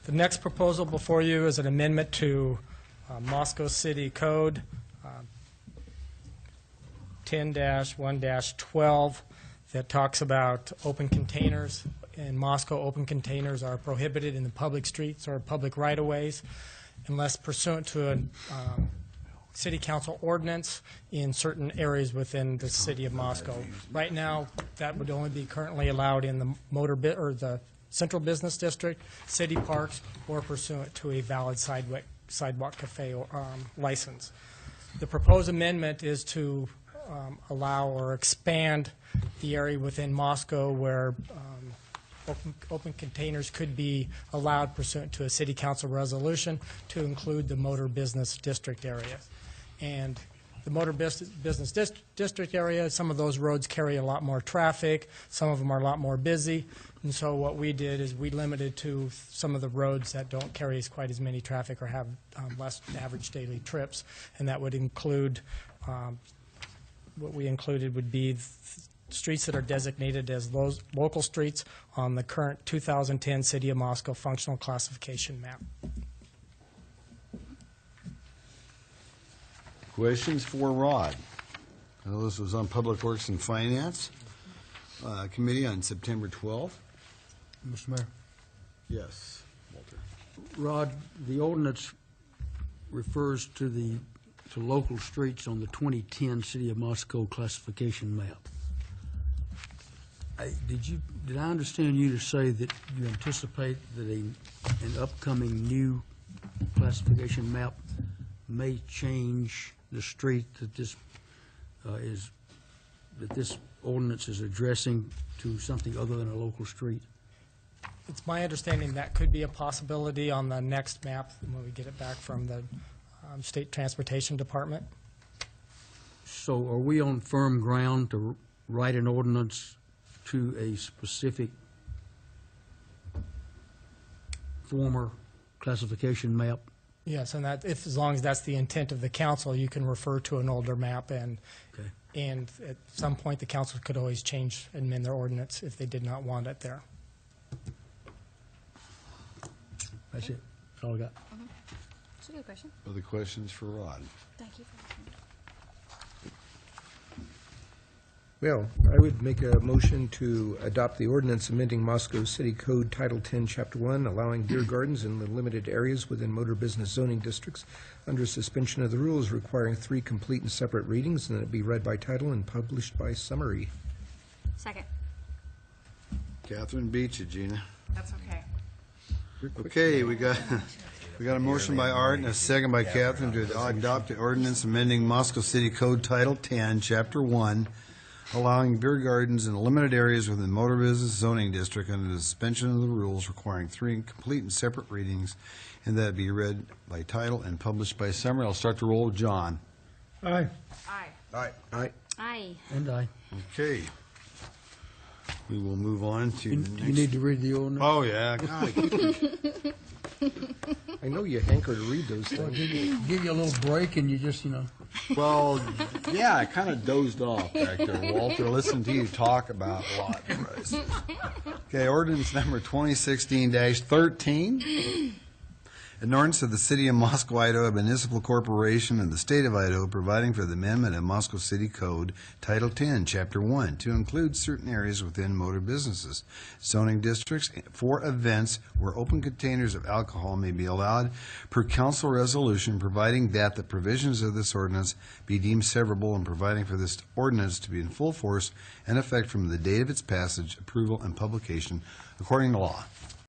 The next proposal before you is an amendment to Moscow City Code 10-1-12 that talks about open containers. In Moscow, open containers are prohibited in the public streets or public right-of-ways unless pursuant to a city council ordinance in certain areas within the city of Moscow. Right now, that would only be currently allowed in the the central business district, city parks, or pursuant to a valid sidewalk cafe license. The proposed amendment is to allow or expand the area within Moscow where open containers could be allowed pursuant to a city council resolution to include the motor business district area. And the motor business district area, some of those roads carry a lot more traffic, some of them are a lot more busy, and so what we did is we limited to some of the roads that don't carry quite as many traffic or have less average daily trips, and that would include, what we included would be streets that are designated as local streets on the current 2010 City of Moscow functional classification map. Questions for Rod? I know this was on Public Works and Finance Committee on September 12th. Mr. Mayor. Yes, Walter. Rod, the ordinance refers to local streets on the 2010 City of Moscow classification map. Did I understand you to say that you anticipate that an upcoming new classification map may change the street that this ordinance is addressing to something other than a local street? It's my understanding that could be a possibility on the next map when we get it back from the State Transportation Department. So are we on firm ground to write an ordinance to a specific former classification map? Yes, and that as long as that's the intent of the council, you can refer to an older map, and Okay. and at some point the council could always change and amend their ordinance if they did not want it there. That's it. That's all I got. That's a good question. Other questions for Rod? Thank you for asking. Well, I would make a motion to adopt the ordinance amending Moscow City Code Title 10, Chapter 1, allowing beer gardens in the limited areas within motor business zoning districts under suspension of the rules, requiring 3 complete and separate readings, and that it be read by title and published by summary. Second. Catherine beat you, Gina. That's okay. Okay, we got a motion by Art and a second by Catherine to adopt the ordinance amending Moscow City Code Title 10, Chapter 1, allowing beer gardens in limited areas within motor business zoning district under the suspension of the rules, requiring 3 complete and separate readings, and that be read by title and published by summary. I'll start the roll with John. Aye. Aye. Aye. Aye. Aye. And aye. Okay. We will move on to You the next. you need to read the ordinance? Oh, yeah. God, I know you hanker to read those Well, things. give you a little break and you just, well, yeah, I kind of dozed off back there, Walter. Listen to you talk about a lot. Okay, ordinance number 2016-13. An ordinance of the City of Moscow, Idaho, Municipal Corporation, and the State of Idaho providing for the amendment of Moscow City Code, Title 10, Chapter 1, to include certain areas within motor businesses, zoning districts, for events where open containers of alcohol may be allowed per council resolution, providing that the provisions of this ordinance be deemed severable, and providing for this ordinance to be in full force and effect from the date of its passage, approval, and publication according to law.